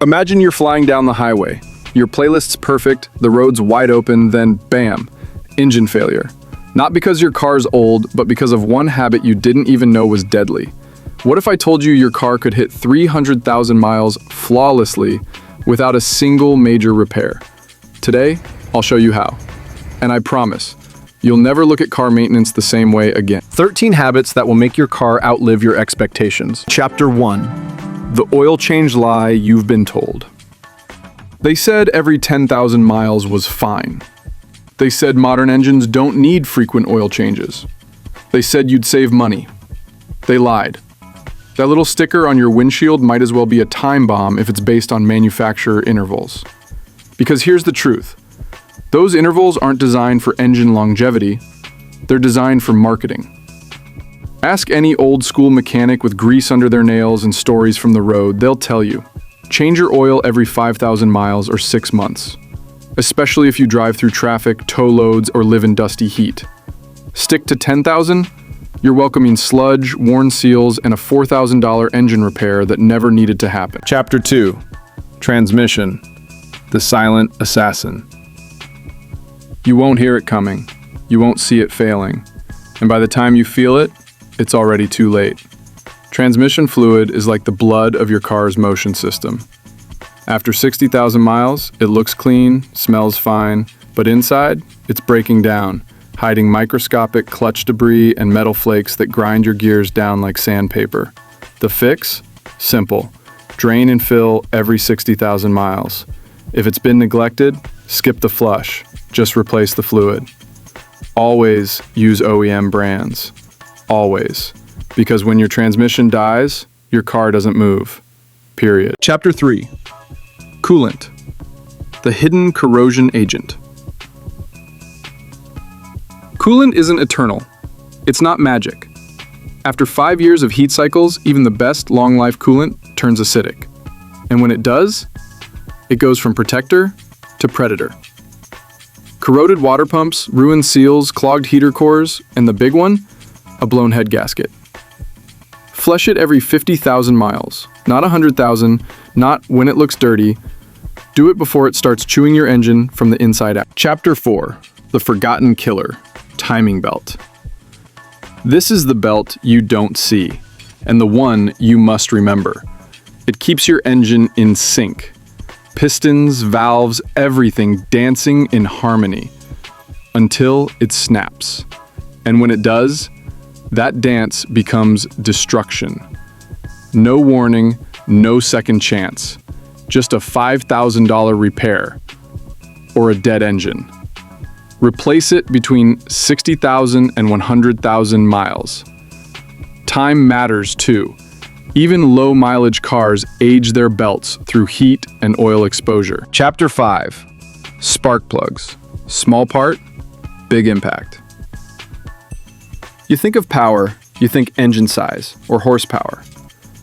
Imagine you're flying down the highway. Your playlist's perfect, the road's wide open, then bam, engine failure. Not because your car's old, but because of one habit you didn't even know was deadly. What if I told you your car could hit 300,000 miles flawlessly without a single major repair? Today, I'll show you how. And I promise, you'll never look at car maintenance the same way again. 13 habits that will make your car outlive your expectations. Chapter 1. The oil change lie you've been told. They said every 10,000 miles was fine. They said modern engines don't need frequent oil changes. They said you'd save money. They lied. That little sticker on your windshield might as well be a time bomb if it's based on manufacturer intervals. Because here's the truth. Those intervals aren't designed for engine longevity. They're designed for marketing. Ask any old school mechanic with grease under their nails and stories from the road, they'll tell you. Change your oil every 5,000 miles or 6 months. Especially if you drive through traffic, tow loads, or live in dusty heat. Stick to 10,000, you're welcoming sludge, worn seals, and a $4,000 engine repair that never needed to happen. Chapter 2. Transmission. The silent assassin. You won't hear it coming. You won't see it failing. And by the time you feel it, it's already too late. Transmission fluid is like the blood of your car's motion system. After 60,000 miles, it looks clean, smells fine, but inside, it's breaking down, hiding microscopic clutch debris and metal flakes that grind your gears down like sandpaper. The fix? Simple. Drain and fill every 60,000 miles. If it's been neglected, skip the flush. Just replace the fluid. Always use OEM brands. Always. Because when your transmission dies, your car doesn't move. Period. Chapter 3. Coolant. The hidden corrosion agent. Coolant isn't eternal. It's not magic. After 5 years of heat cycles, even the best long-life coolant turns acidic. And when it does, it goes from protector to predator. Corroded water pumps, ruined seals, clogged heater cores, and the big one, a blown head gasket. Flush it every 50,000 miles, not 100,000, not when it looks dirty. Do it before it starts chewing your engine from the inside out. Chapter 4. The forgotten killer. Timing belt. This is the belt you don't see, and the one you must remember. It keeps your engine in sync. Pistons, valves, everything dancing in harmony until it snaps. And when it does, that dance becomes destruction. No warning, no second chance. Just a $5,000 repair or a dead engine. Replace it between 60,000 and 100,000 miles. Time matters too. Even low-mileage cars age their belts through heat and oil exposure. Chapter 5. Spark plugs. Small part, big impact. You think of power, you think engine size or horsepower.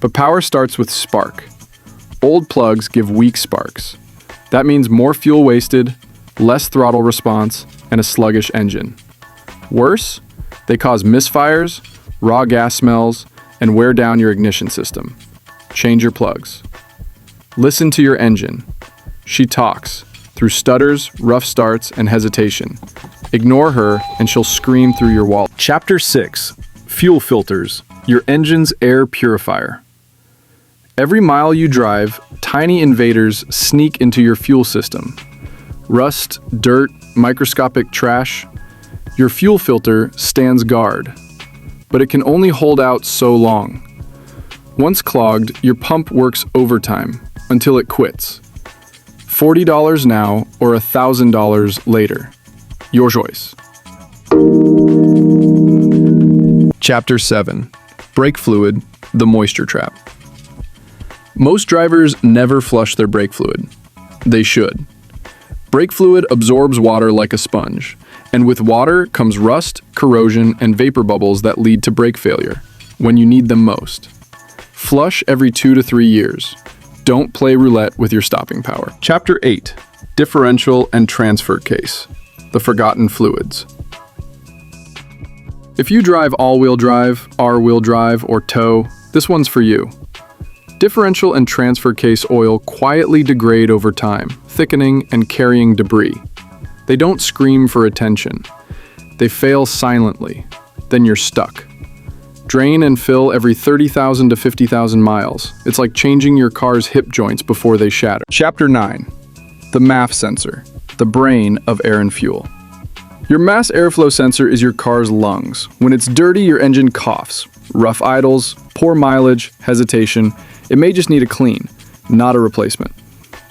But power starts with spark. Old plugs give weak sparks. That means more fuel wasted, less throttle response, and a sluggish engine. Worse, they cause misfires, raw gas smells, and wear down your ignition system. Change your plugs. Listen to your engine. She talks through stutters, rough starts, and hesitation. Ignore her and she'll scream through your wall. Chapter 6. Fuel filters. Your engine's air purifier. Every mile you drive, tiny invaders sneak into your fuel system. Rust, dirt, microscopic trash. Your fuel filter stands guard, but it can only hold out so long. Once clogged, your pump works overtime until it quits. $40 now or $1,000 later. Your choice. Chapter 7. Brake fluid, the moisture trap. Most drivers never flush their brake fluid. They should. Brake fluid absorbs water like a sponge, and with water comes rust, corrosion, and vapor bubbles that lead to brake failure when you need them most. Flush every 2 to 3 years. Don't play roulette with your stopping power. Chapter 8. Differential and transfer case. The forgotten fluids. If you drive all-wheel drive, R-wheel drive, or tow, this one's for you. Differential and transfer case oil quietly degrade over time, thickening and carrying debris. They don't scream for attention. They fail silently. Then you're stuck. Drain and fill every 30,000 to 50,000 miles. It's like changing your car's hip joints before they shatter. Chapter 9. The MAF sensor, the brain of air and fuel. Your mass airflow sensor is your car's lungs. When it's dirty, your engine coughs. Rough idles, poor mileage, hesitation. It may just need a clean, not a replacement.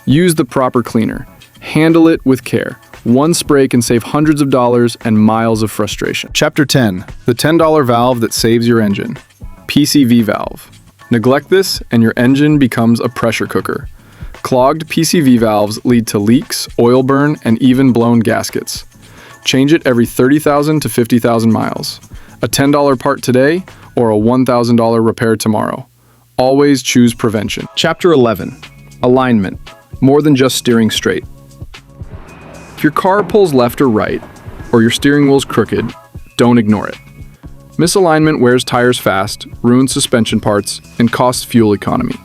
Use the proper cleaner. Handle it with care. One spray can save hundreds of dollars and miles of frustration. Chapter 10. The $10 valve that saves your engine. PCV valve. Neglect this and your engine becomes a pressure cooker. Clogged PCV valves lead to leaks, oil burn, and even blown gaskets. Change it every 30,000 to 50,000 miles. A $10 part today or a $1,000 repair tomorrow. Always choose prevention. Chapter 11. Alignment. More than just steering straight. If your car pulls left or right, or your steering wheel's crooked, don't ignore it. Misalignment wears tires fast, ruins suspension parts, and costs fuel economy.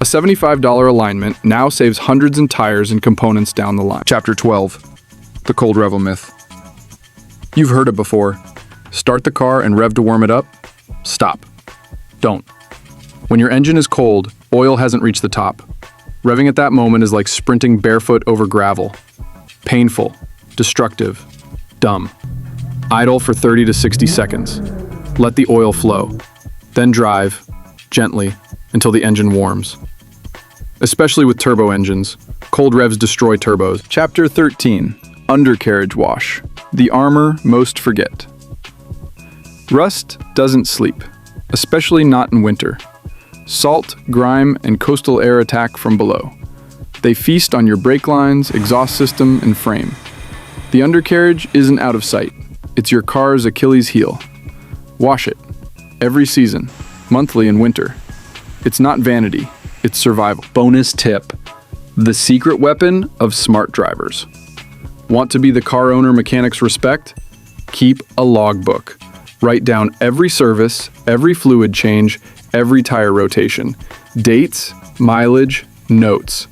A $75 alignment now saves hundreds in tires and components down the line. Chapter 12. The cold revo myth. You've heard it before. Start the car and rev to warm it up. Stop. Don't. When your engine is cold, oil hasn't reached the top. Revving at that moment is like sprinting barefoot over gravel. Painful, destructive, dumb. Idle for 30 to 60 seconds. Let the oil flow. Then drive, gently, until the engine warms. Especially with turbo engines, cold revs destroy turbos. Chapter 13. Undercarriage wash. The armor most forget. Rust doesn't sleep, especially not in winter. Salt, grime, and coastal air attack from below. They feast on your brake lines, exhaust system, and frame. The undercarriage isn't out of sight. It's your car's Achilles heel. Wash it. Every season, monthly in winter. It's not vanity, it's survival. Bonus tip. The secret weapon of smart drivers. Want to be the car owner mechanics respect? Keep a logbook. Write down every service, every fluid change, every tire rotation. Dates, mileage, notes.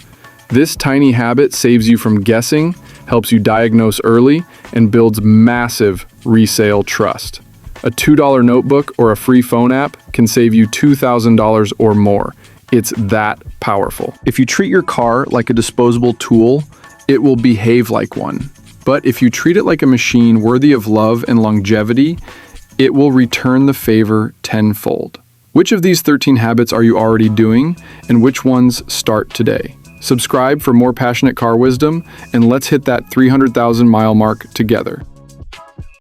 This tiny habit saves you from guessing, helps you diagnose early, and builds massive resale trust. A $2 notebook or a free phone app can save you $2,000 or more. It's that powerful. If you treat your car like a disposable tool, it will behave like one. But if you treat it like a machine worthy of love and longevity, it will return the favor tenfold. Which of these 13 habits are you already doing, and which ones start today? Subscribe for more passionate car wisdom, and let's hit that 300,000 mile mark together.